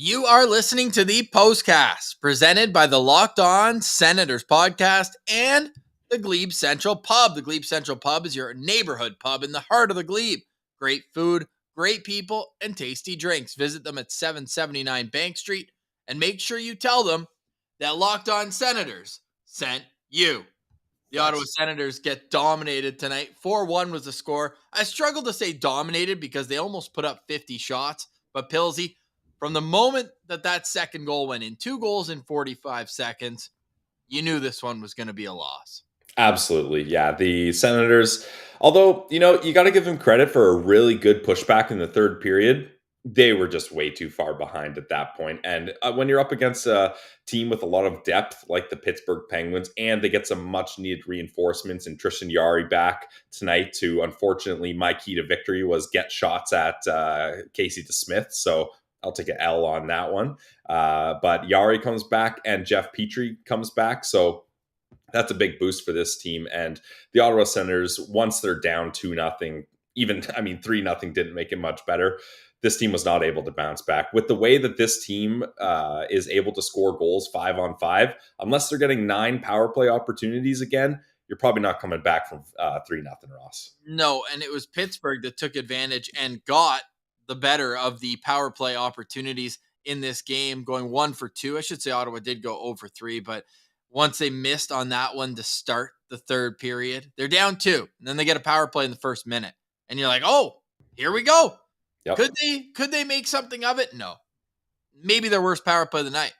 You are listening to the Postcast, presented by the Locked On Senators podcast and the Glebe Central Pub. The Glebe Central Pub is your neighborhood pub in the heart of the Glebe. Great food, great people, and tasty drinks. Visit them at 779 Bank Street and make sure you tell them that Locked On Senators sent you. The Ottawa Senators get dominated tonight. 4-1 was the score. I struggle to say dominated because they almost put up 50 shots, but Pilsy, from the moment that second goal went in, 2 goals in 45 seconds, you knew this one was going to be a loss. Absolutely. Yeah. The Senators, although, you got to give them credit for a really good pushback in the third period. They were just way too far behind at that point. And when you're up against a team with a lot of depth like the Pittsburgh Penguins, and they get some much needed reinforcements and Tristan Jarry back tonight to, unfortunately, my key to victory was get shots at Casey DeSmith. So I'll take an L on that one. But Jarry comes back and Jeff Petrie comes back. So that's a big boost for this team. And the Ottawa Senators, once they're down 2-0, 3-0 didn't make it much better. This team was not able to bounce back. With the way that this team is able to score goals 5-on-5, unless they're getting 9 power play opportunities again, you're probably not coming back from 3-0, Ross. No, and it was Pittsburgh that took advantage and got the better of the power play opportunities in this game, going 1 for 2. I should say Ottawa did go 0 for 3, but once they missed on that one to start the third period, they're down 2, and then they get a power play in the first minute. And you're like, oh, here we go. Yep. Could they make something of it? No. Maybe their worst power play of the night.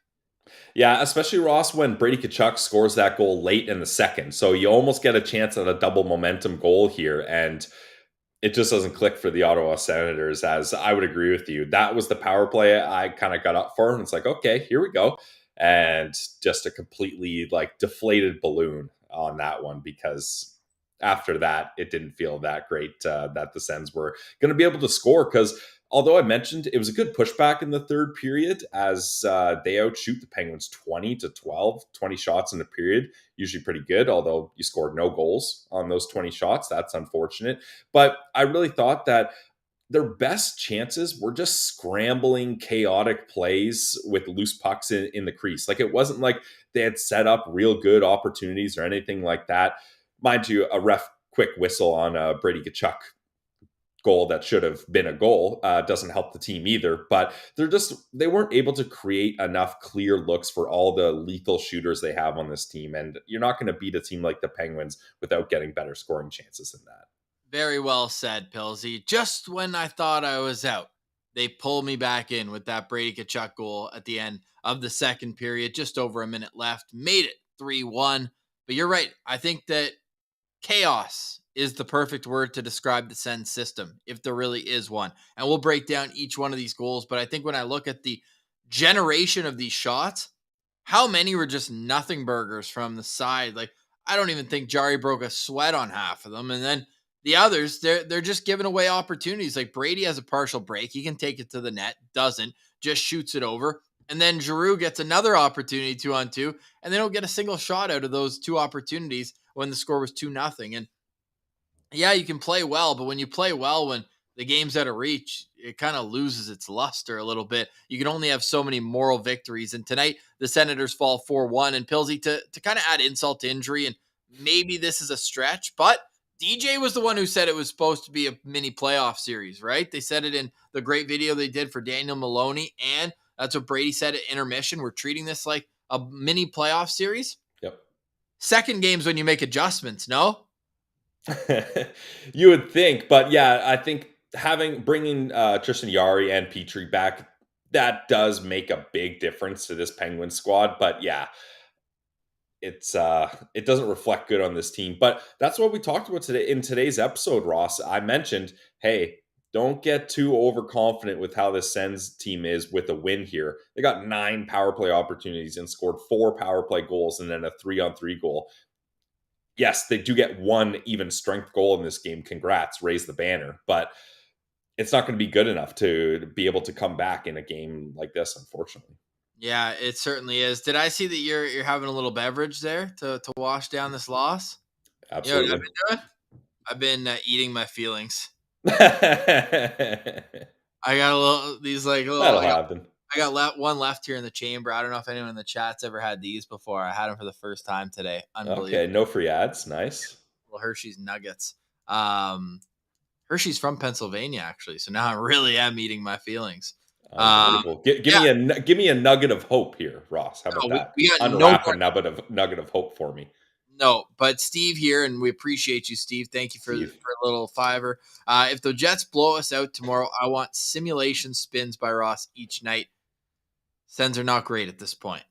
Yeah, especially, Ross, when Brady Tkachuk scores that goal late in the second. So you almost get a chance at a double momentum goal here, and it just doesn't click for the Ottawa Senators, as I would agree with you. That was the power play I kind of got up for, and it's like, okay, here we go. And just a completely deflated balloon on that one, because after that, it didn't feel that great that the Sens were going to be able to score, because although I mentioned it was a good pushback in the third period, as they outshoot the Penguins 20-12, 20 shots in the period, usually pretty good, although you scored no goals on those 20 shots. That's unfortunate. But I really thought that their best chances were just scrambling, chaotic plays with loose pucks in the crease. It wasn't like they had set up real good opportunities or anything like that. Mind you, a ref quick whistle on a Brady Tkachuk goal that should have been a goal doesn't help the team either. But they weren't able to create enough clear looks for all the lethal shooters they have on this team. And you're not going to beat a team like the Penguins without getting better scoring chances than that. Very well said, Pilsy. Just when I thought I was out, they pulled me back in with that Brady Tkachuk goal at the end of the second period, just over a minute left, made it 3-1. But you're right. I think that chaos is the perfect word to describe the Sens system, if there really is one. And we'll break down each one of these goals. But I think when I look at the generation of these shots, how many were just nothing burgers from the side? I don't even think Jarry broke a sweat on half of them. And then the others, they're just giving away opportunities. Brady has a partial break. He can take it to the net, doesn't, just shoots it over. And then Giroux gets another opportunity 2-on-2, and they don't get a single shot out of those 2 opportunities when the score was 2-0. And yeah, you can play well, but when you play well, when the game's out of reach, it kind of loses its luster a little bit. You can only have so many moral victories. And tonight, the Senators fall 4-1. And Pilsy, to kind of add insult to injury, and maybe this is a stretch, but DJ was the one who said it was supposed to be a mini playoff series, right? They said it in the great video they did for Daniel Maloney, and that's what Brady said at intermission. We're treating this like a mini playoff series. Yep. Second game's when you make adjustments, no? You would think, but yeah, I think bringing Tristan Jarry and Petrie back, that does make a big difference to this Penguin squad. But yeah, it doesn't reflect good on this team. But that's what we talked about today in today's episode, Ross. I mentioned, hey, don't get too overconfident with how this Sens team is with a win here. They got 9 power play opportunities and scored 4 power play goals and then a 3-on-3 goal. Yes, they do get 1 even strength goal in this game. Congrats, raise the banner. But it's not going to be good enough to be able to come back in a game like this, unfortunately. Yeah, it certainly is. Did I see that you're having a little beverage there to wash down this loss? Absolutely. You know what I've been doing? I've been eating my feelings. I got a little, these little, that'll happen. I got one left here in the chamber. I don't know if anyone in the chat's ever had these before. I had them for the first time today. Okay, Unbelievable. no free ads. Nice. Little Hershey's Nuggets. Um, Hershey's from Pennsylvania, actually. So now I really am eating my feelings. Unbelievable. Give Yeah, me a nugget of hope here, Ross. How about no, that? we got no Unwrap a more. nugget of hope for me, No, but Steve here, and we appreciate you, Steve. Thank you for Steve. a little fiver. If the Jets blow us out tomorrow, I want simulation spins by Ross each night. Sends are not great at this point.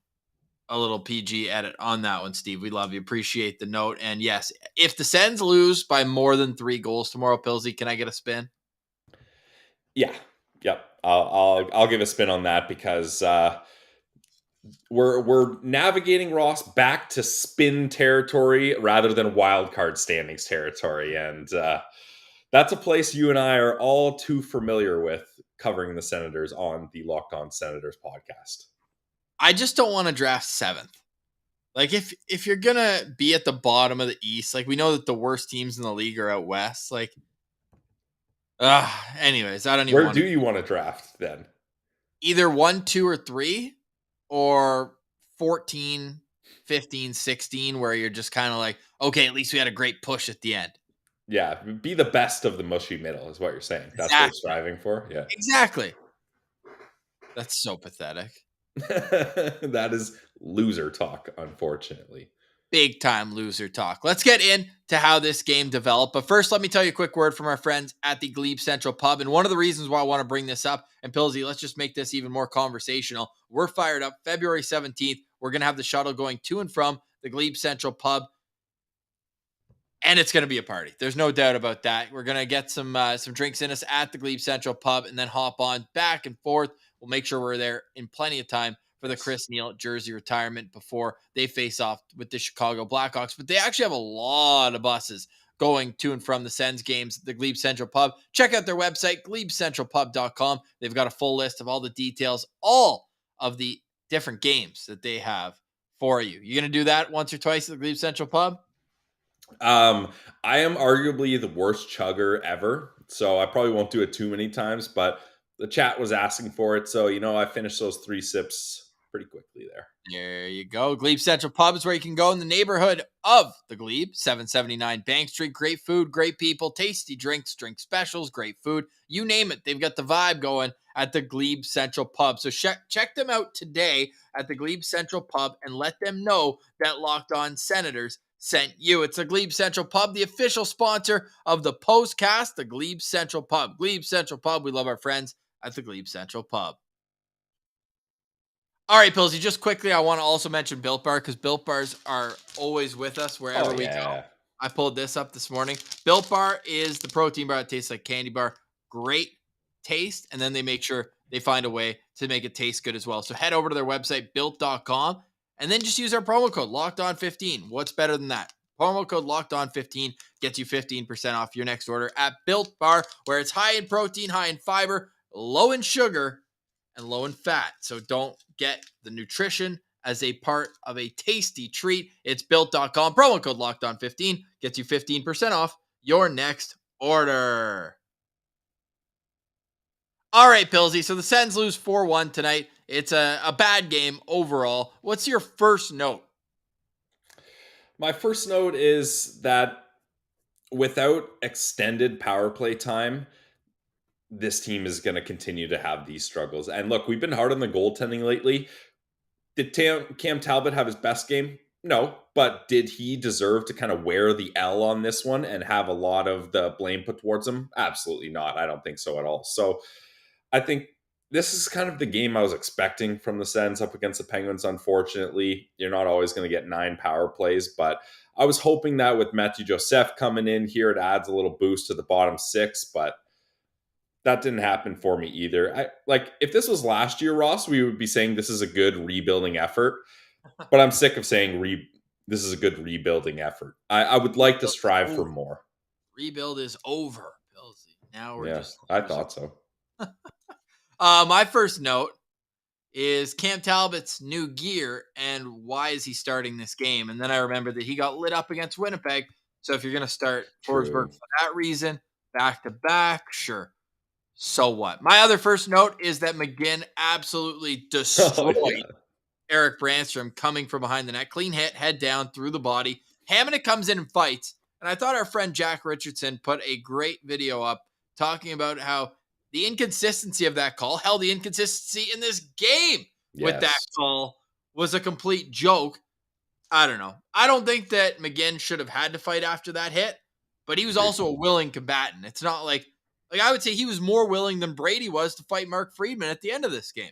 A little PG edit on that one, Steve. We love you. Appreciate the note. And yes, if the Sens lose by more than 3 goals tomorrow, Pillsy, can I get a spin? Yeah. Yep. I'll give a spin on that because we're navigating Ross back to spin territory rather than wild card standings territory, and that's a place you and I are all too familiar with covering the Senators on the Locked On Senators podcast. I just don't want to draft 7th. Like if you're gonna be at the bottom of the East, like we know that the worst teams in the league are out west. Like, anyways, I don't even Where want do to. you want to draft then? Either 1, 2, or 3, or 14, 15, 16, where you're just kind of like, okay, at least we had a great push at the end. Yeah, be the best of the mushy middle is what you're saying. That's what you're Exactly. striving for. Yeah. Exactly. That's so pathetic. That is loser talk, unfortunately. Big time loser talk. Let's get into how this game developed. But first, let me tell you a quick word from our friends at the Glebe Central Pub. And one of the reasons why I want to bring this up, and Pillsy, let's just make this even more conversational. We're fired up. February 17th, we're going to have the shuttle going to and from the Glebe Central Pub. And it's going to be a party. There's no doubt about that. We're going to get some drinks in us at the Glebe Central Pub and then hop on back and forth. We'll make sure we're there in plenty of time for the Chris Neil jersey retirement before they face off with the Chicago Blackhawks. But they actually have a lot of buses going to and from the Sens games at the Glebe Central Pub. Check out their website, glebecentralpub.com. They've got a full list of all the details, all of the different games that they have for you. You going to do that once or twice at the Glebe Central Pub? I am arguably the worst chugger ever, so I probably won't do it too many times, but the chat was asking for it, so I finished those 3 sips pretty quickly there. There you go. Glebe Central Pub is where you can go in the neighborhood of the Glebe, 779 Bank Street. Great food, great people, tasty drinks, drink specials, great food. You name it. They've got the vibe going at the Glebe Central Pub. So check them out today at the Glebe Central Pub and let them know that Locked On Senators sent you. It's the Glebe Central Pub, the official sponsor of the Postcast, the Glebe Central Pub. Glebe Central Pub. We love our friends at the Glebe Central Pub. All right, Pillsy, just quickly, I want to also mention Built Bar because Built Bars are always with us wherever we go. I pulled this up this morning. Built Bar is the protein bar that tastes like candy bar. Great taste. And then they make sure they find a way to make it taste good as well. So head over to their website, built.com, and then just use our promo code LOCKEDON15. What's better than that? Promo code LOCKEDON15 gets you 15% off your next order at Built Bar, where it's high in protein, high in fiber, low in sugar, and low in fat. So don't get the nutrition as a part of a tasty treat. It's built.com. Promo code LOCKEDON15 gets you 15% off your next order. All right, Pillsy. So the Sens lose 4-1 tonight. It's a bad game overall. What's your first note? My first note is that without extended power play time, this team is going to continue to have these struggles. And look, we've been hard on the goaltending lately. Did Cam Talbot have his best game? No, but did he deserve to kind of wear the L on this one and have a lot of the blame put towards him? Absolutely not. I don't think so at all. So I think this is kind of the game I was expecting from the Sens up against the Penguins. Unfortunately, you're not always going to get 9 power plays, but I was hoping that with Matthew Joseph coming in here, it adds a little boost to the bottom 6, but that didn't happen for me either. If this was last year, Ross, we would be saying this is a good rebuilding effort. But I'm sick of saying this is a good rebuilding effort. I would like to strive for more. Rebuild is over, Pillsy. Now we're just I thought so. My first note is Cam Talbot's new gear and why is he starting this game? And then I remember that he got lit up against Winnipeg. So if you're going to start Forsberg for that reason, back to back, sure. So what? My other first note is that McGinn absolutely Oh, destroyed yeah. Eric Brandstrom coming from behind the net. Clean hit, head down, through the body. Hamannik comes in and fights. And I thought our friend Jack Richardson put a great video up talking about how the inconsistency of that call, hell, the inconsistency in this game with that Yes. call was a complete joke. I don't know. I don't think that McGinn should have had to fight after that hit, but he was Agreed. also a willing combatant. It's not like I would say he was more willing than Brady was to fight Mark Friedman at the end of this game.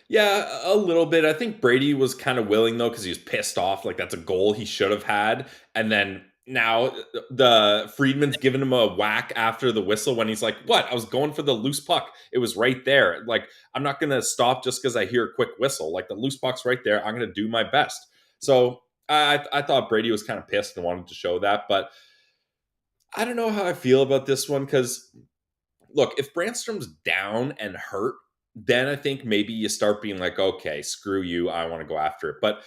Yeah, a little bit. I think Brady was kind of willing though because he was pissed off. Like that's a goal he should have had. And then now the Friedman's giving him a whack after the whistle when he's like, "What? I was going for the loose puck. It was right there. Like I'm not gonna stop just because I hear a quick whistle. Like the loose puck's right there. I'm gonna do my best." So I thought Brady was kind of pissed and wanted to show that, but I don't know how I feel about this one because look, if Brandstrom's down and hurt, then I think maybe you start being like, okay, screw you. I want to go after it. But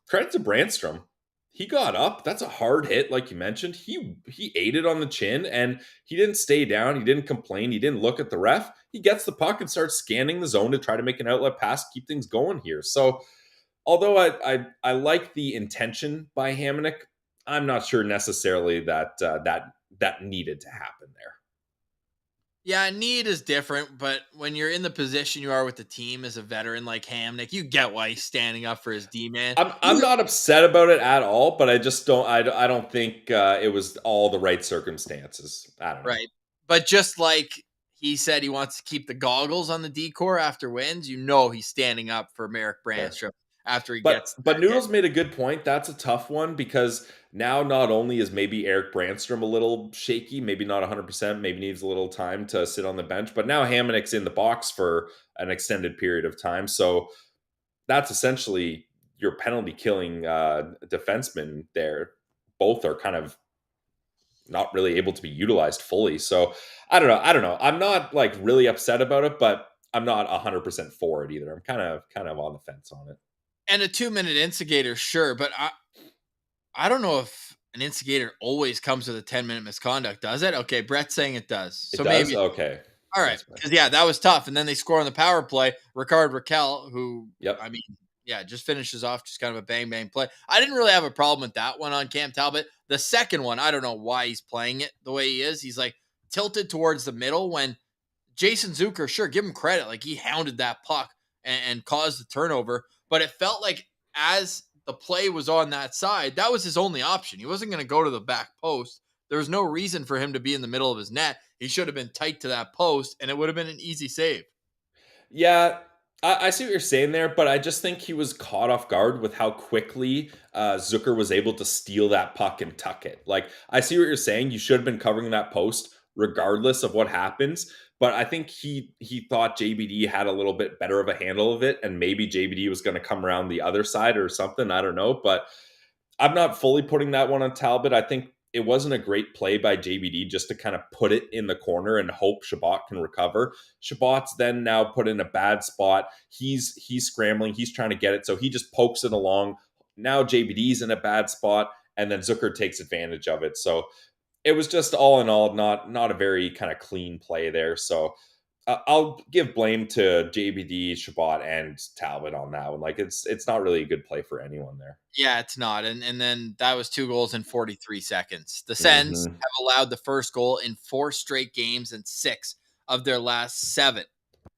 credit to Brandstrom. He got up. That's a hard hit, like you mentioned. He ate it on the chin and he didn't stay down. He didn't complain. He didn't look at the ref. He gets the puck and starts scanning the zone to try to make an outlet pass, keep things going here. So although I like the intention by Hamannik, I'm not sure necessarily that needed to happen there. Yeah, need is different, but when you're in the position you are with the team as a veteran like Hamnick, you get why he's standing up for his D man. I'm not upset about it at all, but I just I don't think it was all the right circumstances. I don't know. Right. But just like he said he wants to keep the goggles on the decor after wins, he's standing up for Merrick Fair. Brandstrom after he But gets but that hit. Noodles made a good point. That's a tough one because now not only is maybe Eric Brandstrom a little shaky, maybe not 100%, maybe needs a little time to sit on the bench, but now Hamannik's in the box for an extended period of time. So that's essentially your penalty killing defenseman there. Both are kind of not really able to be utilized fully. So I don't know. I'm not like really upset about it, but I'm not 100% for it either. I'm kind of on the fence on it. And a 2-minute instigator, sure, but I don't know if an instigator always comes with a 10-minute misconduct, does it? Okay, Brett's saying it does. It So does? maybe Okay. all right, That's fine. because yeah, that was tough. And then they score on the power play. Ricard Raquel, who Yep. I mean, yeah, just finishes off just kind of a bang bang play. I didn't really have a problem with that one on Cam Talbot. The second one, I don't know why he's playing it the way he is. He's like tilted towards the middle when Jason Zucker, sure, give him credit. Like he hounded that puck and caused the turnover, but it felt like as the play was on that side, that was his only option. He wasn't going to go to the back post. There was no reason for him to be in the middle of his net. He should have been tight to that post, and it would have been an easy save. Yeah, I see what you're saying there, but I just think he was caught off guard with how quickly Zucker was able to steal that puck and tuck it. Like, I see what you're saying. You should have been covering that post regardless of what happens. But I think he thought JBD had a little bit better of a handle of it, and maybe JBD was going to come around the other side or something. I don't know, but I'm not fully putting that one on Talbot. I think it wasn't a great play by JBD just to kind of put it in the corner and hope Shabbat can recover. Shabbat's then now put in a bad spot. He's scrambling. He's trying to get it. So he just pokes it along. Now JBD's in a bad spot, and then Zucker takes advantage of it. So it was just all in all not a very kind of clean play there. So I'll give blame to JBD, Shabbat, and Talbot on that one. Like it's not really a good play for anyone there. Yeah, it's not. And then that was 2 goals in 43 seconds. The Sens Hmm. have allowed the first goal in 4 straight games and 6 of their last 7.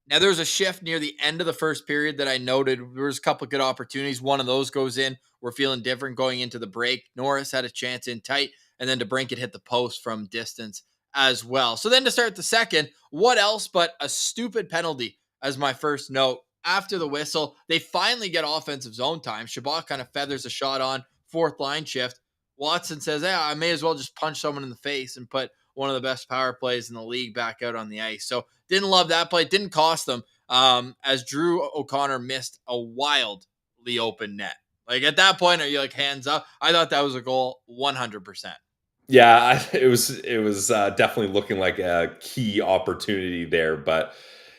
Now, there was a shift near the end of the first period that I noted. There was a couple of good opportunities. One of those goes in. We're feeling different going into the break. Norris had a chance in tight, and then DeBrincat hit the post from distance as well. So then to start the second, what else but a stupid penalty as my first note. After the whistle, they finally get offensive zone time. Shabbat kind of feathers a shot on, fourth line shift. Watson says, yeah, I may as well just punch someone in the face and put one of the best power plays in the league back out on the ice. So didn't love that play. Didn't cost them as Drew O'Connor missed a wildly open net. Like at that point, are you like hands up? I thought that was a goal 100%. Yeah, it was definitely looking like a key opportunity there, but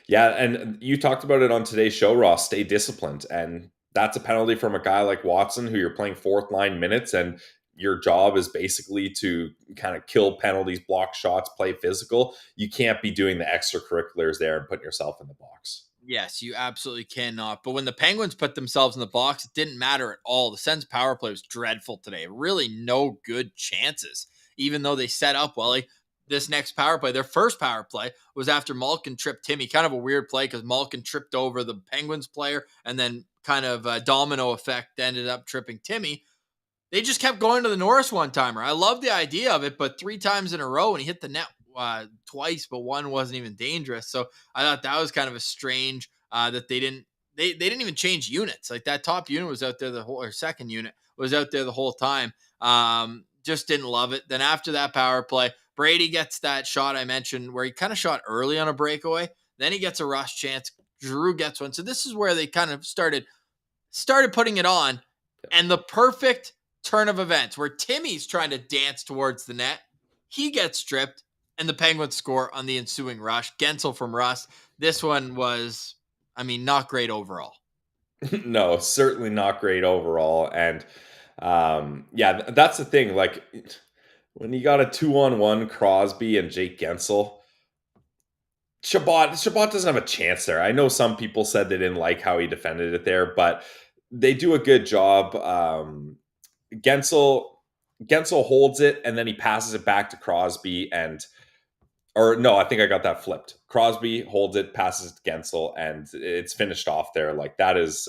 yeah, and you talked about it on today's show, Ross. Stay disciplined, and that's a penalty from a guy like Watson, who you're playing fourth line minutes, and your job is basically to kind of kill penalties, block shots, play physical, you can't be doing the extracurriculars there and putting yourself in the box. Yes, you absolutely cannot. But when the Penguins put themselves in the box, it didn't matter at all. The Sens power play was dreadful today. Really no good chances, even though they set up well. Like, this next power play, their first power play, was after Malkin tripped Timmy. Kind of a weird play because Malkin tripped over the Penguins player and then kind of a domino effect ended up tripping Timmy. They just kept going to the Norris one-timer. I love the idea of it, but 3 times in a row, and he hit the net twice, but one wasn't even dangerous. So I thought that was kind of a strange that they didn't even change units. Like, that top unit was out there the whole, or second unit was out there the whole time. Just didn't love it. Then after that power play, Brady gets that shot I mentioned where he kind of shot early on a breakaway. Then he gets a rush chance. Drew gets one. So this is where they kind of started putting it on, and the perfect turn of events where Timmy's trying to dance towards the net. He gets stripped, and the Penguins score on the ensuing rush. Gensel from Rust. This one was, not great overall. No, certainly not great overall. And that's the thing. Like, when you got a 2-on-1 Crosby and Jake Gensel, Shabbat doesn't have a chance there. I know some people said they didn't like how he defended it there, but they do a good job. Gensel holds it, and then he passes it back to Crosby, I think I got that flipped. Crosby holds it, passes it to Gensel, and it's finished off there. Like, that is,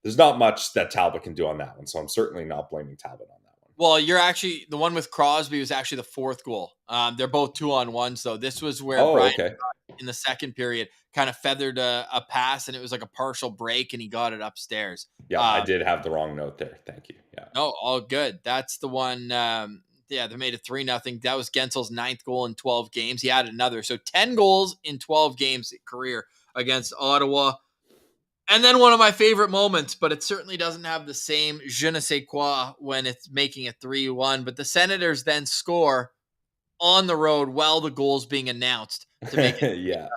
there's not much that Talbot can do on that one, so I'm certainly not blaming Talbot on that one. Well, you're actually, the one with Crosby was actually the fourth goal. They're both 2-on-1s, though. This was where Brian, in the second period, kind of feathered a pass, and it was like a partial break, and he got it upstairs. Yeah, I did have the wrong note there. Thank you. Yeah. No, all good. That's the one. They made it 3-0. That was Gensel's 9th goal in 12 games. He added another. So 10 goals in 12 games career against Ottawa. And then one of my favorite moments, but it certainly doesn't have the same je ne sais quoi when it's making it 3-1. But the Senators then score on the road while the goal's being announced to make it 3-0.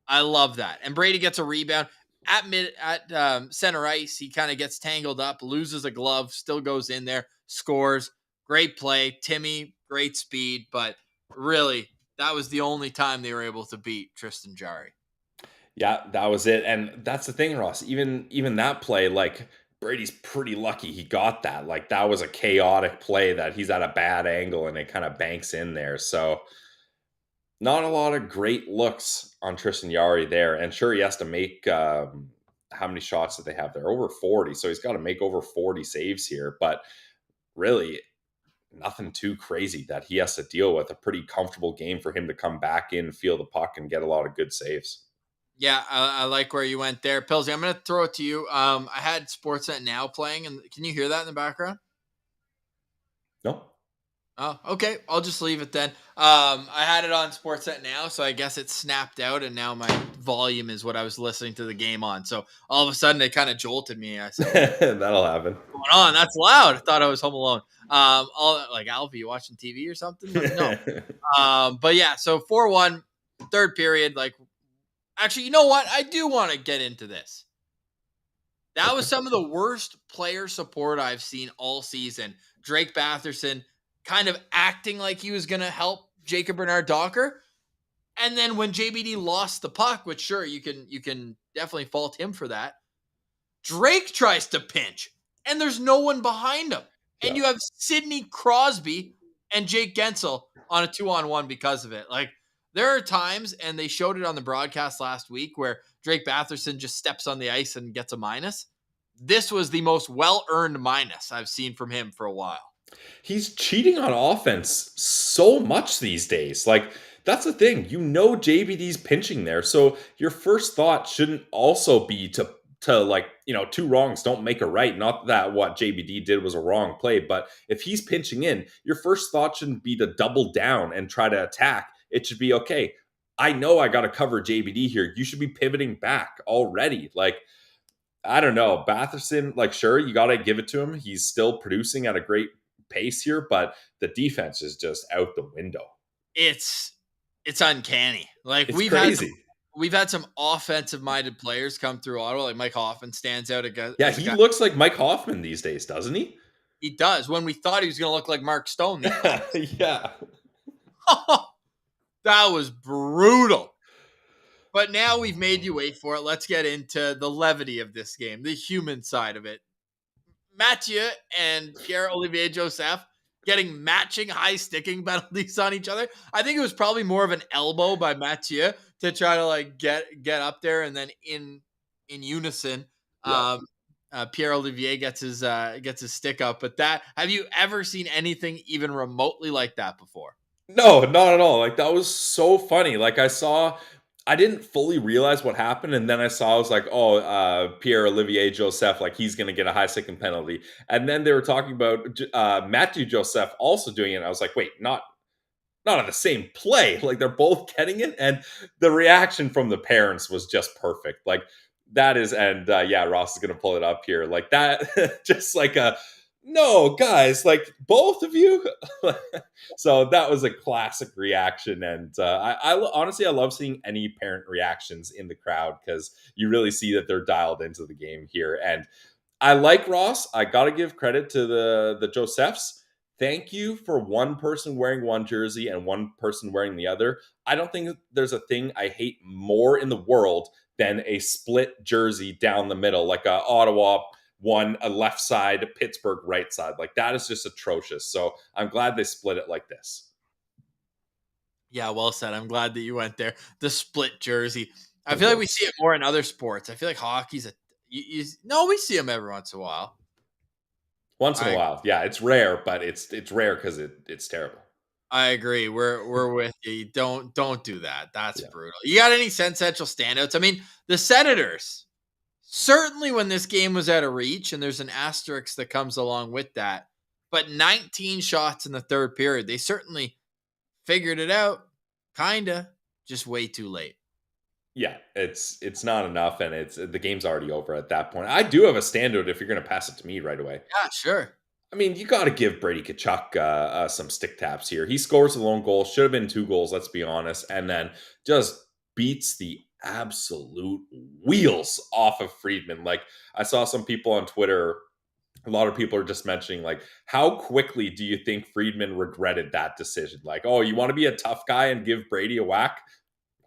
I love that. And Brady gets a rebound at center ice. He kind of gets tangled up, loses a glove, still goes in there, scores. Great play. Timmy, great speed, but really, that was the only time they were able to beat Tristan Jarry. Yeah, that was it. And that's the thing, Ross. Even that play, like, Brady's pretty lucky he got that. Like, that was a chaotic play that he's at a bad angle and it kind of banks in there. So not a lot of great looks on Tristan Jarry there. And sure, he has to make, how many shots did they have there? Over 40. So he's got to make over 40 saves here. But really, nothing too crazy that he has to deal with. A pretty comfortable game for him to come back in, feel the puck, and get a lot of good saves. Yeah, I like where you went there. Pillsy, I'm going to throw it to you. I had Sportsnet Now playing, and can you hear that in the background? No. Oh, okay. I'll just leave it then. I had it on Sportsnet Now, so I guess it snapped out, and now my volume is what I was listening to the game on. So all of a sudden, it kind of jolted me. I said, "That'll happen." What's going on? That's loud. I thought I was home alone. Like, Alfie, you watching TV or something? No. But yeah, so 4-1, third period. Like, actually, you know what? I do want to get into this. That was some of the worst player support I've seen all season. Drake Batherson kind of acting like he was going to help Jacob Bernard-Docker. And then when JBD lost the puck, which sure, you can definitely fault him for that, Drake tries to pinch, and there's no one behind him. And you have Sidney Crosby and Jake Gensel on a 2-on-1 because of it. Like, there are times, and they showed it on the broadcast last week, where Drake Batherson just steps on the ice and gets a minus. This was the most well-earned minus I've seen from him for a while. He's cheating on offense so much these days. Like, that's the thing. JBD's pinching there. So your first thought shouldn't also be to like, two wrongs don't make a right. Not that what JBD did was a wrong play, but if he's pinching in, your first thought shouldn't be to double down and try to attack. It should be, okay, I know I got to cover JBD here. You should be pivoting back already. Like, I don't know. Batherson, like, sure, you got to give it to him. He's still producing at a great pace here, but the defense is just out the window. It's uncanny. Like, it's crazy. We've had some offensive-minded players come through Ottawa. Like, Mike Hoffman stands out. He looks like Mike Hoffman these days, doesn't he? He does. When we thought he was going to look like Mark Stone the other Yeah. day. That was brutal. But now we've made you wait for it. Let's get into the levity of this game, the human side of it. Mathieu and Pierre-Olivier Joseph getting matching high sticking penalties on each other. I think it was probably more of an elbow by Mathieu to try to like get up there, and then in unison, Yeah. Pierre-Olivier gets his stick up. But that, have you ever seen anything even remotely like that before? No, not at all. Like that was so funny. Like I didn't fully realize what happened, and then I was like, oh, Pierre Olivier Joseph, like he's gonna get a high sticking penalty. And then they were talking about Matthew Joseph also doing it. And I was like, wait, not on the same play. Like they're both getting it, and the reaction from the parents was just perfect. Like that is, and yeah, Ross is gonna pull it up here. Like that, just like a no, guys, like both of you. So that was a classic reaction, and honestly, I love seeing any parent reactions in the crowd because you really see that they're dialed into the game here. And I like Ross. I got to give credit to the Josephs. Thank you for one person wearing one jersey and one person wearing the other. I don't think there's a thing I hate more in the world than a split jersey down the middle, like a Ottawa one, a left side, Pittsburgh right side. Like that is just atrocious. So I'm glad they split it like this. Yeah, well said. I'm glad that you went there. The split jersey. I The feel like we see worst. it more in other sports. I feel like hockey's no, we see them every once in a while. Once in a I while. Yeah, it's rare, but it's rare because it's terrible. I agree. We're with you. Don't do that. That's Yeah. brutal. You got any sensational standouts? I mean, the Senators, certainly when this game was out of reach, and there's an asterisk that comes along with that. But 19 shots in the third period. They certainly figured it out. Kinda. Just way too late. Yeah, it's not enough, and it's the game's already over at that point. I do have a standout if you're going to pass it to me right away. Yeah, sure. I mean, you got to give Brady Kachuk some stick taps here. He scores a lone goal, should have been 2 goals, let's be honest, and then just beats the absolute wheels off of Friedman. Like I saw some people on Twitter, a lot of people are just mentioning like, how quickly do you think Friedman regretted that decision? Like, oh, you want to be a tough guy and give Brady a whack?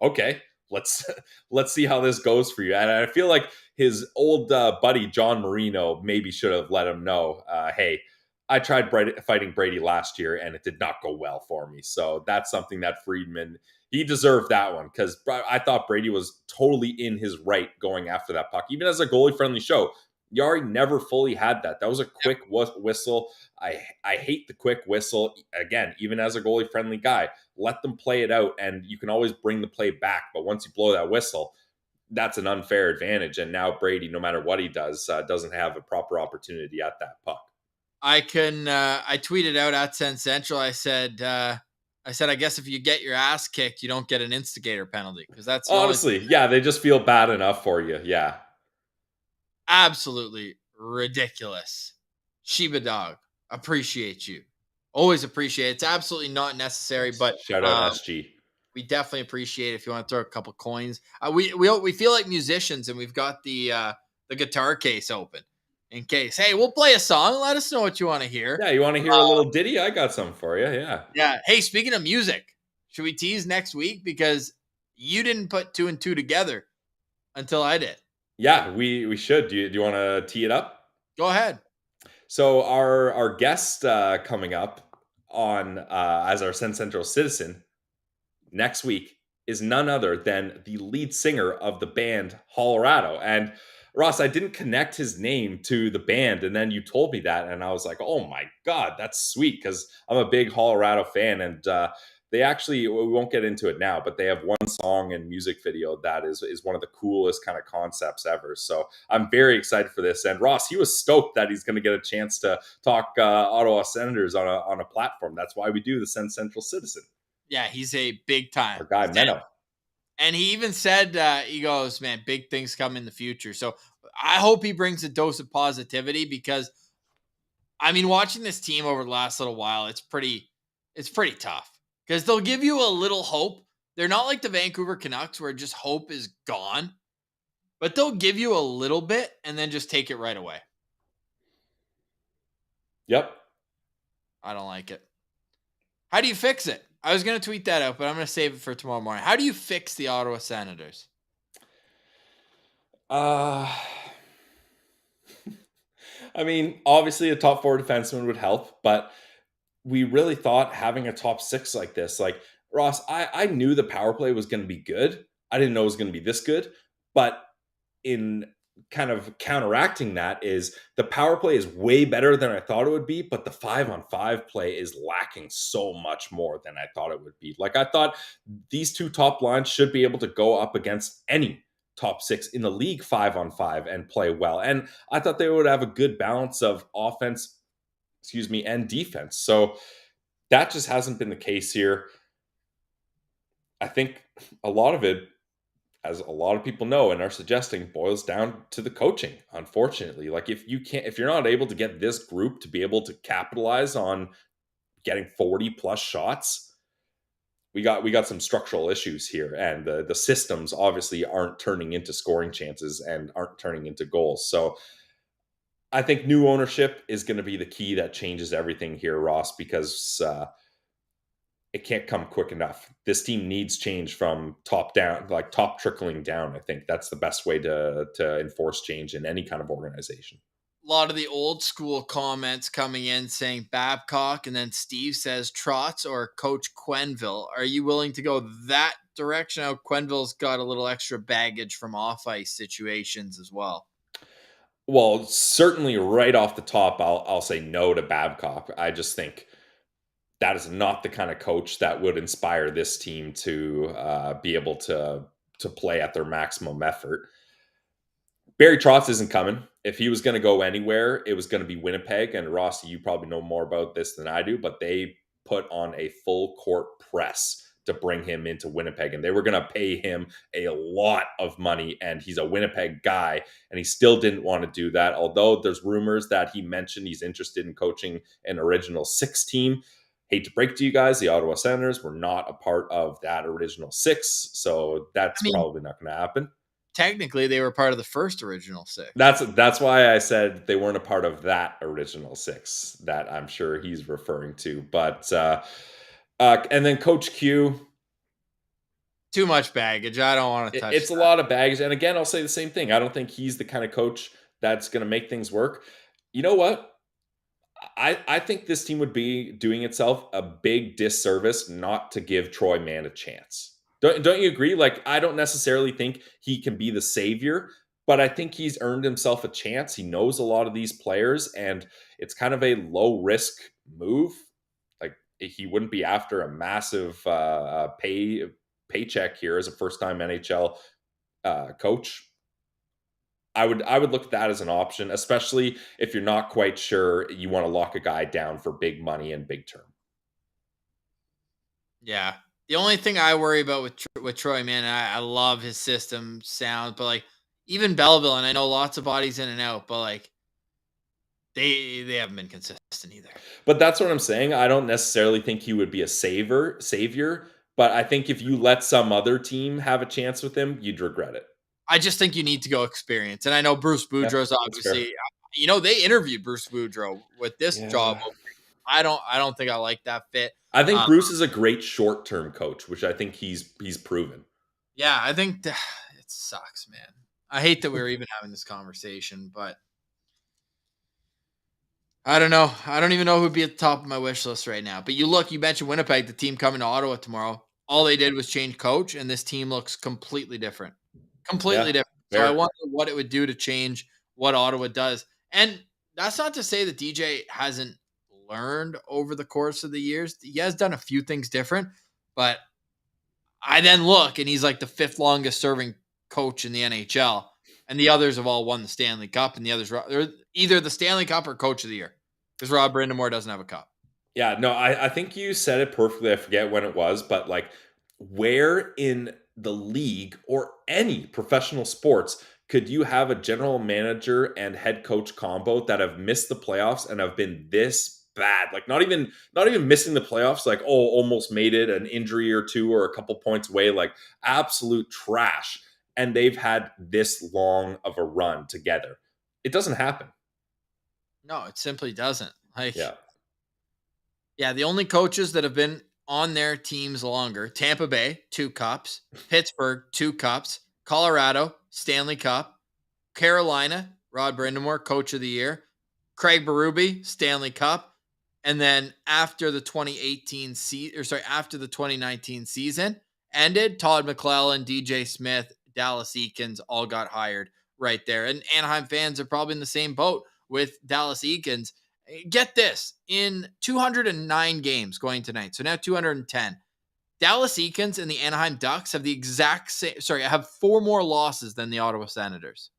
Okay, let's let's see how this goes for you. And I feel like his old buddy John Marino maybe should have let him know, hey, I tried fighting Brady last year and it did not go well for me. So that's something that Friedman, he deserved that one because I thought Brady was totally in his right going after that puck. Even as a goalie friendly show, Yari never fully had that. That was a quick whistle. I hate the quick whistle. Again, even as a goalie friendly guy, let them play it out and you can always bring the play back. But once you blow that whistle, that's an unfair advantage. And now Brady, no matter what he does, doesn't have a proper opportunity at that puck. I tweeted out at Sen Central. I said, I guess if you get your ass kicked, you don't get an instigator penalty because that's the only Honestly, yeah, they just feel bad enough for you. Yeah. absolutely ridiculous. Shiba dog, appreciate you. Always appreciate it. It's absolutely not necessary, but Shout out SG. we definitely appreciate it if you want to throw a couple coins. We feel like musicians, and we've got the guitar case open in case. Hey, we'll play a song. Let us know what you want to hear. Yeah, you want to hear a little ditty? I got some for you. Yeah. Yeah. Hey, speaking of music, should we tease next week because you didn't put 2 and 2 together until I did. Yeah, we should. Do you want to tee it up? Go ahead. So our guest coming up on as our Sen Central citizen next week is none other than the lead singer of the band Colorado. And Ross, I didn't connect his name to the band, and then you told me that, and I was like, "Oh my god, that's sweet!" Because I'm a big Colorado fan, and they actually, we won't get into it now, but they have one song and music video that is one of the coolest kind of concepts ever. So I'm very excited for this. And Ross, he was stoked that he's going to get a chance to talk Ottawa Senators on a platform. That's why we do the Sen Central Citizen. Yeah, he's a big time. Our guy Menno. And he even said, he goes, man, big things come in the future. So I hope he brings a dose of positivity because, I mean, watching this team over the last little while, it's pretty tough because they'll give you a little hope. They're not like the Vancouver Canucks where just hope is gone, but they'll give you a little bit and then just take it right away. Yep. I don't like it. How do you fix it? I was going to tweet that out, but I'm going to save it for tomorrow morning. How do you fix the Ottawa Senators? Uh, I mean, obviously a top four defenseman would help, but we really thought having a top six like this, like Ross, I knew the power play was going to be good. I didn't know it was going to be this good, but in kind of counteracting that is the power play is way better than I thought it would be, but the 5-on-5 play is lacking so much more than I thought it would be. Like I thought these two top lines should be able to go up against any top six in the league 5-on-5 and play well. And I thought they would have a good balance of offense, and defense. So that just hasn't been the case here. I think a lot of it, as a lot of people know and are suggesting, boils down to the coaching, unfortunately. Like if you're not able to get this group to be able to capitalize on getting 40 plus shots, we got some structural issues here, and the systems obviously aren't turning into scoring chances and aren't turning into goals. So I think new ownership is going to be the key that changes everything here, Ross, because it can't come quick enough. This team needs change from top down, like top trickling down. I think that's the best way to enforce change in any kind of organization. A lot of the old school comments coming in saying Babcock, and then Steve says Trotz or Coach Quenneville. Are you willing to go that direction? Now Quenneville's got a little extra baggage from off ice situations as well. Well, certainly right off the top, I'll say no to Babcock. I just think that is not the kind of coach that would inspire this team to be able to play at their maximum effort. Barry Trotz isn't coming. If he was going to go anywhere, it was going to be Winnipeg. And Rossi, you probably know more about this than I do, but they put on a full court press to bring him into Winnipeg. And they were going to pay him a lot of money. And he's a Winnipeg guy. And he still didn't want to do that. Although there's rumors that he mentioned he's interested in coaching an original six team. Hate to break to you guys, the Ottawa Senators were not a part of that original six. So that's probably not going to happen. Technically, they were part of the first original six. That's why I said they weren't a part of that original six that I'm sure he's referring to. But and then Coach Q, too much baggage. I don't want to touch. It's a lot of baggage. And again, I'll say the same thing. I don't think he's the kind of coach that's going to make things work. You know what? I think this team would be doing itself a big disservice not to give Troy Mann a chance. Don't you agree? Like, I don't necessarily think he can be the savior, but I think he's earned himself a chance. He knows a lot of these players, and it's kind of a low risk move. Like, he wouldn't be after a massive paycheck here as a first time NHL coach. I would look at that as an option, especially if you're not quite sure you want to lock a guy down for big money and big term. Yeah. The only thing I worry about with Troy, man, I love his system sound, but like even Belleville, and I know lots of bodies in and out, but like they haven't been consistent either. But that's what I'm saying. I don't necessarily think he would be a savior, but I think if you let some other team have a chance with him, you'd regret it. I just think you need to go experience. And I know Bruce Boudreau's obviously, they interviewed Bruce Boudreau with this job. I don't think I like that fit. I think Bruce is a great short-term coach, which I think he's proven. Yeah, I think it sucks, man. I hate that we're even having this conversation, but I don't know. I don't even know who'd be at the top of my wish list right now. But you mentioned Winnipeg, the team coming to Ottawa tomorrow. All they did was change coach, and this team looks completely different. Completely different. So I wonder what it would do to change what Ottawa does. And that's not to say that DJ hasn't learned over the course of the years. He has done a few things different, but I then look and he's like the fifth longest serving coach in the NHL. And the others have all won the Stanley Cup, and the others are either the Stanley Cup or Coach of the Year because Rob Brindamore doesn't have a cup. Yeah, no, I think you said it perfectly. I forget when it was, but like where in the league or any professional sports could you have a general manager and head coach combo that have missed the playoffs and have been this bad? Like not even missing the playoffs, like, oh, almost made it, an injury or two or a couple points away, like absolute trash. And they've had this long of a run together. It doesn't happen. No, it simply doesn't. Like, Yeah. yeah, the only coaches that have been on their teams longer: Tampa Bay, 2 cups; Pittsburgh, 2 cups; Colorado, Stanley Cup; Carolina, Rod Brindamore, Coach of the Year; Craig Berube, Stanley Cup. And then after the 2018 season, or sorry, after the 2019 season ended, Todd McClellan, DJ Smith, Dallas Eakins all got hired right there. And Anaheim fans are probably in the same boat with Dallas Eakins. Get this, in 209 games going tonight, so now 210, Dallas Eakins and the Anaheim Ducks have the exact same, have 4 more losses than the Ottawa Senators.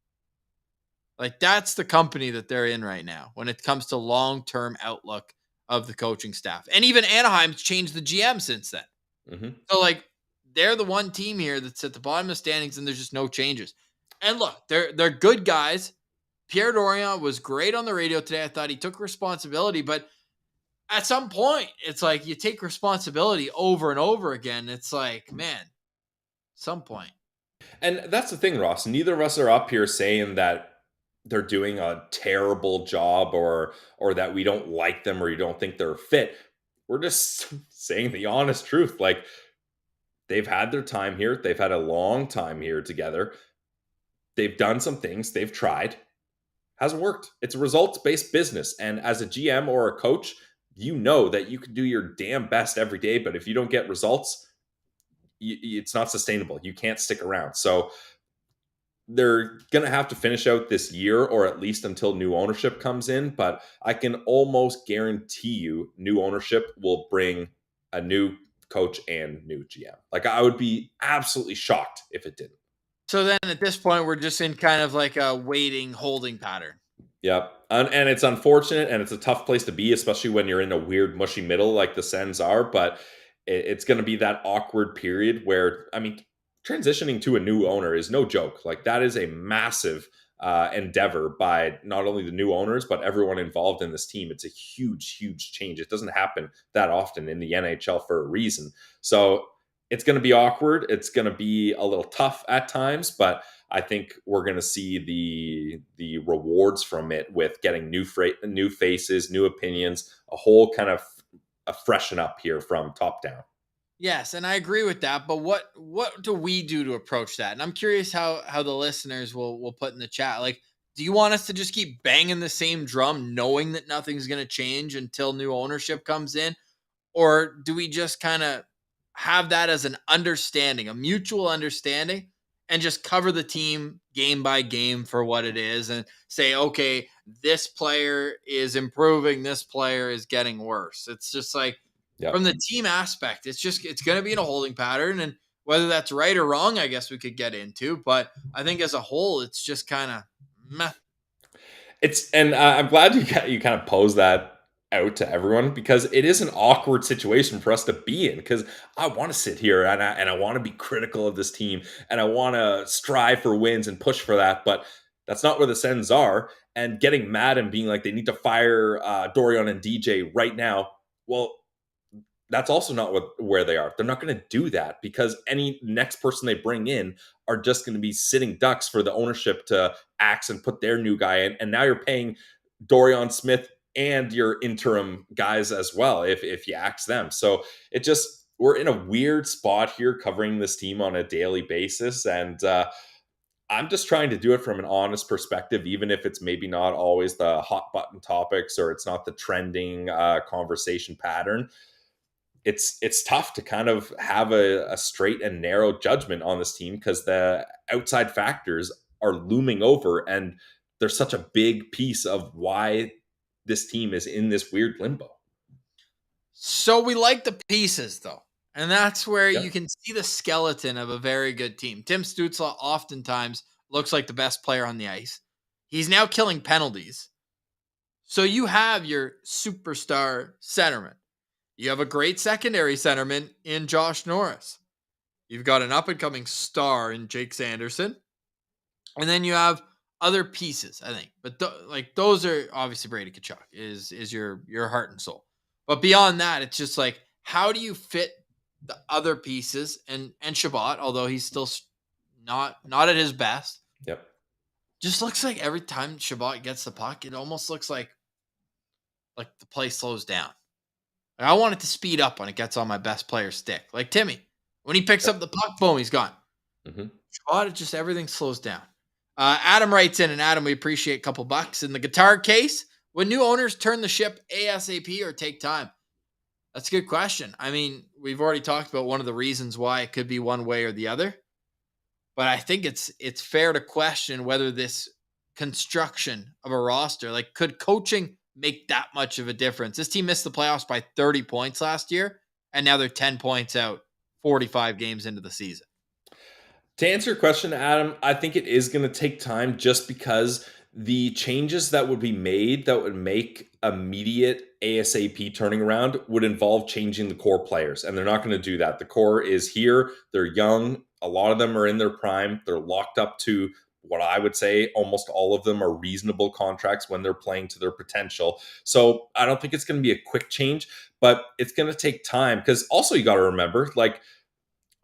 Like, that's the company that they're in right now when it comes to long-term outlook of the coaching staff. And even Anaheim's changed the GM since then. Hmm. So, like, they're the one team here that's at the bottom of the standings and there's just no changes. And look, they're good guys. Pierre Dorion was great on the radio today. I thought he took responsibility, but at some point, it's like you take responsibility over and over again. It's like, man, some point. And that's the thing, Ross. Neither of us are up here saying that they're doing a terrible job or that we don't like them or you don't think they're fit. We're just saying the honest truth. Like, they've had their time here. They've had a long time here together. They've done some things. They've tried. Hasn't worked. It's a results-based business. And as a GM or a coach, you know that you can do your damn best every day, but if you don't get results, it's not sustainable. You can't stick around. So they're going to have to finish out this year or at least until new ownership comes in. But I can almost guarantee you new ownership will bring a new coach and new GM. Like, I would be absolutely shocked if it didn't. So then at this point, we're just in kind of like a waiting, holding pattern. Yep. And it's unfortunate and it's a tough place to be, especially when you're in a weird, mushy middle like the Sens are. But it's going to be that awkward period where, I mean, transitioning to a new owner is no joke. Like, that is a massive endeavor by not only the new owners, but everyone involved in this team. It's a huge, huge change. It doesn't happen that often in the NHL for a reason. So it's going to be awkward. It's going to be a little tough at times, but I think we're going to see the rewards from it with getting new faces, new opinions, a whole kind of a freshen up here from top down. Yes, and I agree with that. But what do we do to approach that? And I'm curious how the listeners will put in the chat. Like, do you want us to just keep banging the same drum, knowing that nothing's going to change until new ownership comes in, or do we just kind of have that as an understanding, a mutual understanding, and just cover the team game by game for what it is, and say, okay, this player is improving, this player is getting worse. It's just like, from Yep. the team aspect, it's going to be in a holding pattern, and whether that's right or wrong, I guess we could get into. But I think as a whole, it's just kind of meh. And I'm glad you kind of pose that out to everyone because it is an awkward situation for us to be in. Because I want to sit here and I want to be critical of this team and I want to strive for wins and push for that, but that's not where the Sens are. And getting mad and being like they need to fire Dorion and DJ right now. Well, that's also not where they are. They're not going to do that because any next person they bring in are just going to be sitting ducks for the ownership to axe and put their new guy in. And now you're paying Dorion Smith and your interim guys as well if you axe them. So it just, we're in a weird spot here covering this team on a daily basis. And I'm just trying to do it from an honest perspective, even if it's maybe not always the hot button topics or it's not the trending conversation pattern. It's tough to kind of have a straight and narrow judgment on this team because the outside factors are looming over and they're such a big piece of why this team is in this weird limbo. So we like the pieces, though. And that's where you Yep. can see the skeleton of a very good team. Tim Stützle oftentimes looks like the best player on the ice. He's now killing penalties. So you have your superstar centerman. You have a great secondary centerman in Josh Norris. You've got an up-and-coming star in Jake Sanderson. And then you have other pieces, I think. But like, those are obviously Brady Tkachuk is your heart and soul. But beyond that, it's just like, how do you fit the other pieces and Shabbat, although he's still not at his best. Yep. Just looks like every time Shabbat gets the puck, it almost looks like the play slows down. Like, I want it to speed up when it gets on my best player's stick. Like Timmy, when he picks up the puck, boom, he's gone. Mm-hmm. But it just everything slows down. Adam writes in, and Adam, we appreciate a couple bucks. In the guitar case, would new owners turn the ship ASAP or take time? That's a good question. I mean, we've already talked about one of the reasons why it could be one way or the other. But I think it's fair to question whether this construction of a roster, like, could coaching make that much of a difference? This team missed the playoffs by 30 points last year, and now they're 10 points out 45 games into the season. To answer your question, Adam, I think it is going to take time just because the changes that would be made that would make immediate ASAP turning around would involve changing the core players. And they're not going to do that. The core is here. They're young. A lot of them are in their prime. They're locked up to what I would say almost all of them are reasonable contracts when they're playing to their potential. So I don't think it's going to be a quick change, but it's going to take time because also you got to remember, like,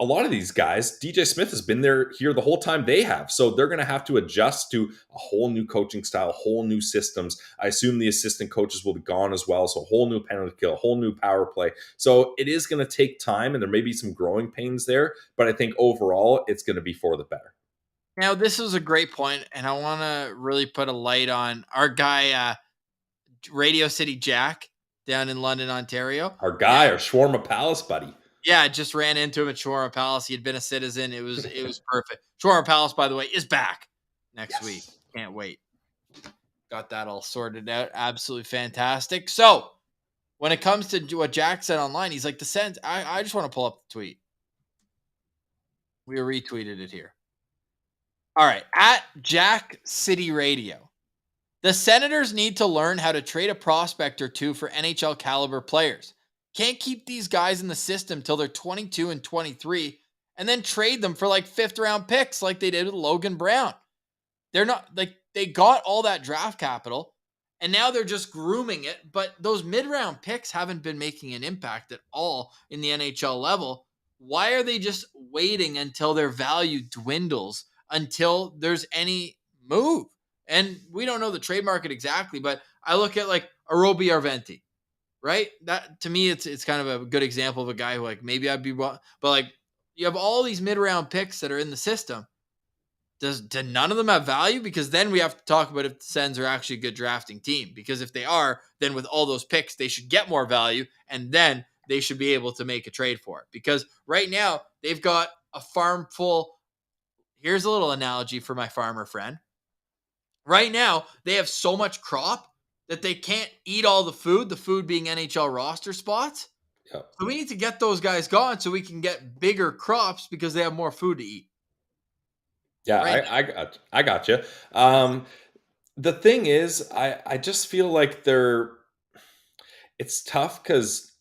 a lot of these guys, DJ Smith has been here the whole time they have. So they're going to have to adjust to a whole new coaching style, whole new systems. I assume the assistant coaches will be gone as well. So a whole new penalty kill, a whole new power play. So it is going to take time and there may be some growing pains there. But I think overall, it's going to be for the better. Now, this is a great point, and I want to really put a light on our guy, Radio City Jack, down in London, Ontario. Our guy, our Shawarma Palace buddy. Yeah, I just ran into him at Shawarma Palace. He had been a citizen. It was perfect. Shawarma Palace, by the way, is back next week. Can't wait. Got that all sorted out. Absolutely fantastic. So, when it comes to what Jack said online, he's like, the Sens, I just want to pull up the tweet. We retweeted it here. All right, at Jack City Radio. The Senators need to learn how to trade a prospect or two for NHL caliber players. Can't keep these guys in the system till they're 22 and 23 and then trade them for like 5th round picks like they did with Logan Brown. They're not like they got all that draft capital and now they're just grooming it, but those mid-round picks haven't been making an impact at all in the NHL level. Why are they just waiting until their value dwindles until there's any move? And we don't know the trade market exactly, but I look at like a Roby Arventi, right? That to me, it's kind of a good example of a guy who like maybe I'd be, but like you have all these mid-round picks that are in the system. Do none of them have value? Because then we have to talk about if the Sens are actually a good drafting team. Because if they are, then with all those picks, they should get more value, and then they should be able to make a trade for it. Because right now they've got a farm full. Here's a little analogy for my farmer friend. Right now, they have so much crop that they can't eat all the food being NHL roster spots. Yep. So we need to get those guys gone so we can get bigger crops because they have more food to eat. Yeah, right. I got you. The thing is, I just feel like it's tough because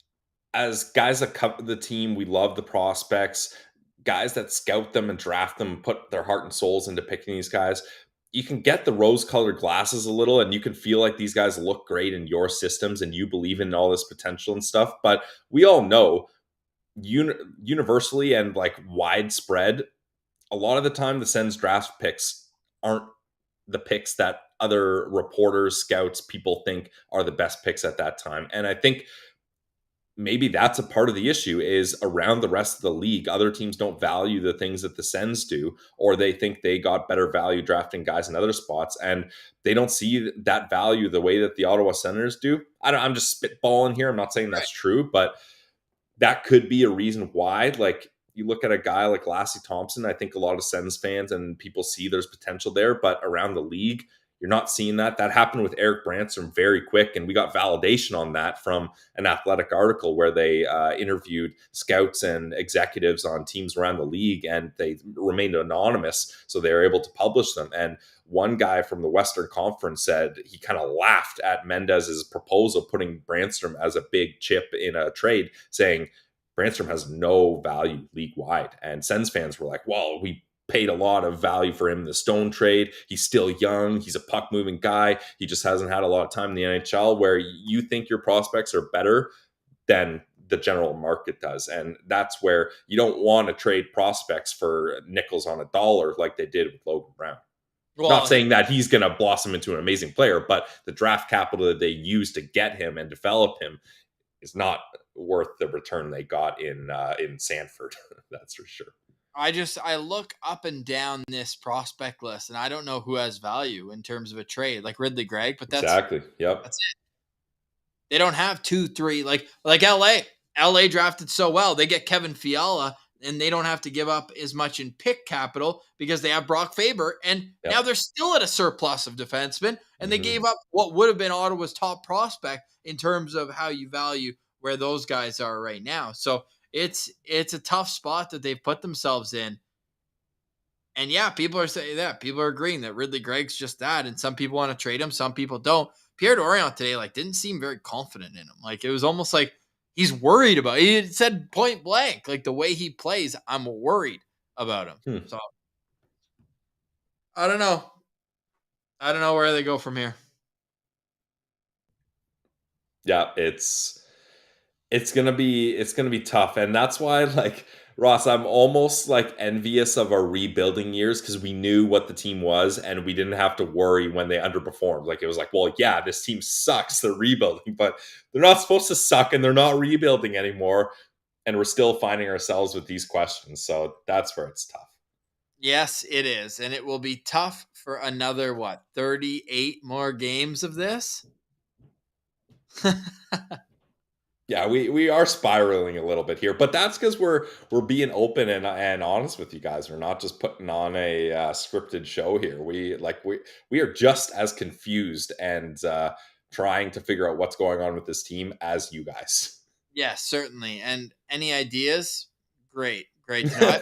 as guys that cover the team, we love the prospects, guys that scout them and draft them, put their heart and souls into picking these guys. You can get the rose-colored glasses a little and you can feel like these guys look great in your systems and you believe in all this potential and stuff. But we all know universally and like widespread, a lot of the time the Sens draft picks aren't the picks that other reporters, scouts, people think are the best picks at that time. And I think maybe that's a part of the issue is around the rest of the league. Other teams don't value the things that the Sens do, or they think they got better value drafting guys in other spots. And they don't see that value the way that the Ottawa Senators do. I'm just spitballing here. I'm not saying that's true, but that could be a reason why. Like, you look at a guy like Lassie Thompson, I think a lot of Sens fans and people see there's potential there, but around the league, you're not seeing that. That happened with Eric Branstrom very quick, and we got validation on that from an Athletic article where they interviewed scouts and executives on teams around the league, and they remained anonymous, so they were able to publish them. And one guy from the Western Conference said he kind of laughed at Mendez's proposal, putting Branstrom as a big chip in a trade, saying Branstrom has no value league-wide. And Sens fans were like, well, we paid a lot of value for him in the Stone trade. He's still young. He's a puck-moving guy. He just hasn't had a lot of time in the NHL, where you think your prospects are better than the general market does. And that's where you don't want to trade prospects for nickels on a dollar like they did with Logan Brown. Not Well, saying that he's going to blossom into an amazing player, but the draft capital that they used to get him and develop him is not worth the return they got in Sanford. That's for sure. I look up and down this prospect list, and I don't know who has value in terms of a trade, like Ridley Gregg, but Exactly. Yep. that's it. They don't have 2, 3 like LA. LA drafted so well. They get Kevin Fiala, and they don't have to give up as much in pick capital because they have Brock Faber, and now Yep. they're still at a surplus of defensemen, and they Mm-hmm. gave up what would have been Ottawa's top prospect in terms of how you value where those guys are right now. So it's a tough spot that they've put themselves in. And yeah, people are saying that. People are agreeing that Ridley Gregg's just that. And some people want to trade him, some people don't. Pierre Dorion today, didn't seem very confident in him. It was almost like he's worried about it. He said point blank, the way he plays, I'm worried about him. Hmm. So I don't know. I don't know where they go from here. Yeah, it's gonna be tough, and that's why, Ross, I'm almost envious of our rebuilding years because we knew what the team was, and we didn't have to worry when they underperformed. It was well, yeah, this team sucks, they're rebuilding, but they're not supposed to suck, and they're not rebuilding anymore, and we're still finding ourselves with these questions. So that's where it's tough. Yes, it is. And it will be tough for another, 38 more games of this? Yeah, we are spiraling a little bit here, but that's because we're being open and honest with you guys. We're not just putting on a scripted show here. We are just as confused and trying to figure out what's going on with this team as you guys. Yes, certainly. And any ideas? Great, great to know.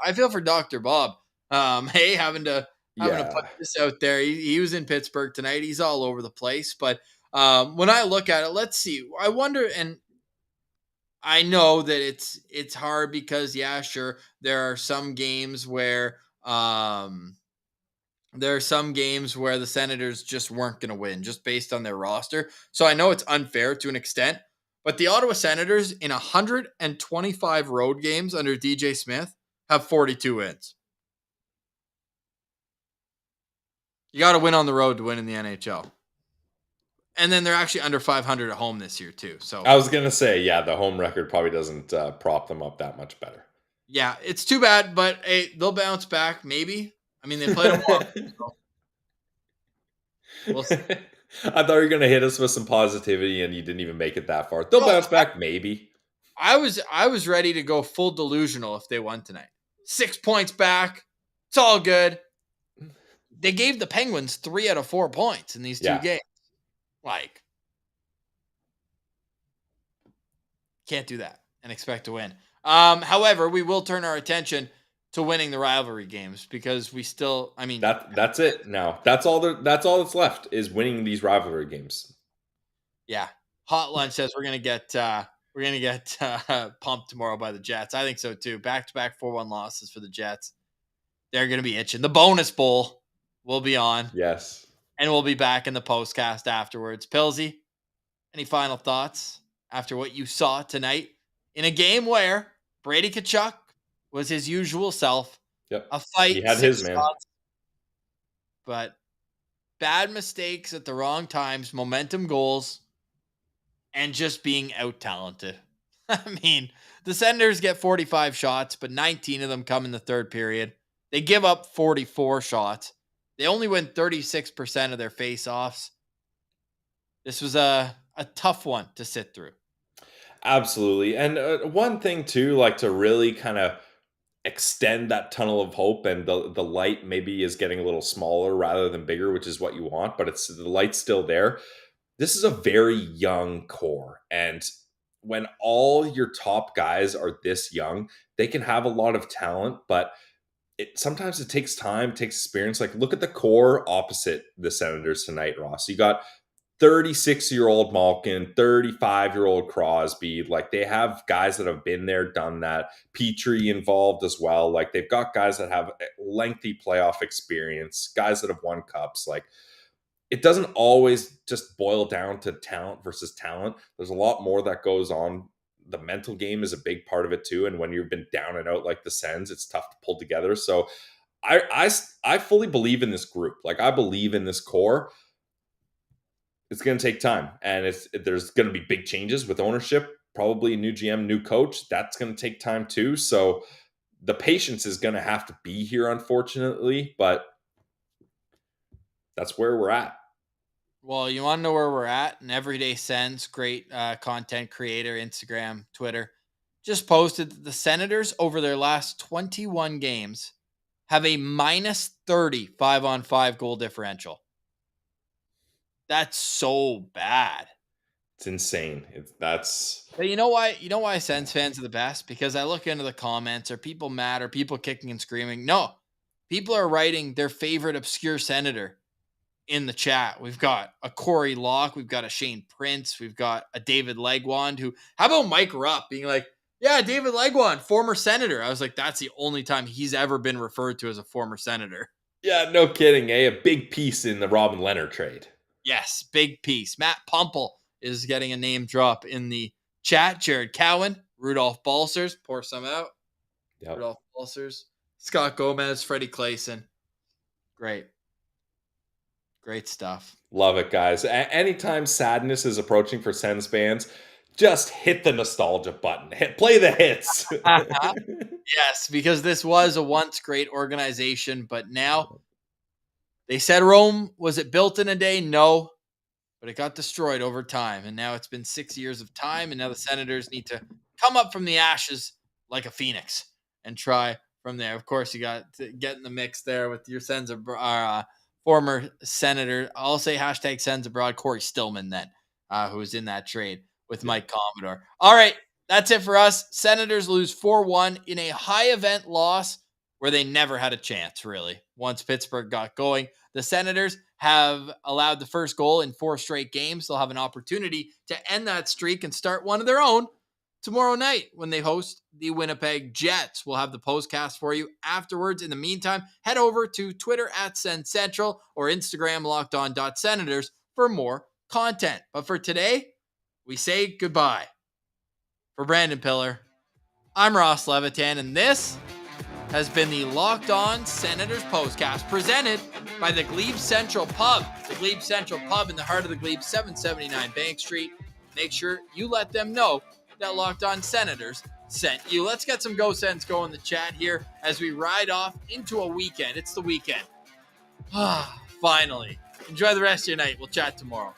I feel for Dr. Bob. Hey, having to put Yeah, this out there. He was in Pittsburgh tonight. He's all over the place. But when I look at it, let's see. I wonder, and I know that it's hard because yeah, sure, there are some games where the Senators just weren't going to win just based on their roster. So I know it's unfair to an extent, but the Ottawa Senators in 125 road games under DJ Smith have 42 wins. You got to win on the road to win in the NHL. And then they're actually under 500 at home this year too. So I was gonna say, yeah, the home record probably doesn't prop them up that much better. yeah, it's too bad, but hey, they'll bounce back maybe. I mean, they played them well. So we'll see. I thought you were gonna hit us with some positivity, and you didn't even make it that far. They'll No, bounce back, maybe. I was ready to go full delusional if they won tonight. 6 points back. It's all good. They gave the Penguins 3 out of 4 points in these two Yeah, games. Can't do that and expect to win. However, we will turn our attention to winning the rivalry games because we still, that's it. Now that's all that's left is winning these rivalry games. yeah. Hot Lunch says we're gonna get pumped tomorrow by the Jets. I think so too. Back-to-back 4-1 losses for the Jets. They're gonna be itching. The bonus bowl will be on, Yes. and we'll be back in the postcast afterwards. Pilsy, any final thoughts after what you saw tonight in a game where Brady Tkachuk was his usual self? Yep. A He fight, had his 6 man. shots, but bad mistakes at the wrong times, momentum goals, and just being out talented. The Senators get 45 shots, but 19 of them come in the third period. They give up 44 shots. They only win 36% of their face-offs. This was a tough one to sit through. Absolutely. And one thing too, to really kind of extend that tunnel of hope, and the light maybe is getting a little smaller rather than bigger, which is what you want, but it's the light's still there. This is a very young core, and when all your top guys are this young, they can have a lot of talent, but sometimes it takes time, takes experience. Look at the core opposite the Senators tonight, Ross. You got 36-year-old Malkin, 35-year-old Crosby. They have guys that have been there, done that. Petrie involved as well. They've got guys that have lengthy playoff experience, guys that have won cups. It doesn't always just boil down to talent versus talent. There's a lot more that goes on. The mental game is a big part of it too. And when you've been down and out like the Sens, it's tough to pull together. So I fully believe in this group. Like, I believe in this core. It's going to take time, and there's going to be big changes with ownership, probably a new GM, new coach. That's going to take time too. So the patience is going to have to be here, unfortunately, but that's where we're at. Well, you want to know where we're at? And Everyday Sens, great content creator, Instagram, Twitter, just posted that the Senators over their last 21 games have a minus 30 5-on-5 goal differential. That's so bad. It's insane. That's But you know why? You know why Sens fans are the best? Because I look into the comments. Are people mad? Are people kicking and screaming? No. People are writing their favorite obscure Senator in the chat. We've got a Corey Locke. We've got a Shane Prince. We've got a David Legwand. How about Mike Rupp being like, yeah, David Legwand, former Senator. I was like, that's the only time he's ever been referred to as a former Senator. Yeah, no kidding, eh? A big piece in the Robin Leonard trade. Yes, big piece. Matt Pumple is getting a name drop in the chat. Jared Cowan, Rudolph Balsers, pour some out. Yep. Rudolph Balsers, Scott Gomez, Freddie Clayson. Great stuff. Love it, guys. Anytime sadness is approaching for Sens fans, just hit the nostalgia button. Play the hits. Yes, because this was a once great organization, but now they said Rome, was it built in a day? No, but it got destroyed over time. And now it's been 6 years of time, and now the Senators need to come up from the ashes like a phoenix and try from there. Of course, you got to get in the mix there with your Sens of former Senator. I'll say hashtag Sens abroad, Corey Stillman then, who was in that trade with Mike Commodore. All right, that's it for us. Senators lose 4-1 in a high event loss where they never had a chance, really, once Pittsburgh got going. The Senators have allowed the first goal in 4 straight games. They'll have an opportunity to end that streak and start one of their own tomorrow night when they host the Winnipeg Jets. We'll have the postcast for you afterwards. In the meantime, head over to Twitter at SensCentral or Instagram lockedon.senators for more content. But for today, we say goodbye. For Brandon Piller, I'm Ross Levitan, and this has been the Locked On Senators Postcast presented by the Glebe Central Pub. The Glebe Central Pub in the heart of the Glebe, 779 Bank Street. Make sure you let them know that Locked On Senators sent you. Let's get some Go Sens going in the chat here as we ride off into a weekend. It's the weekend. Finally. Enjoy the rest of your night. We'll chat tomorrow.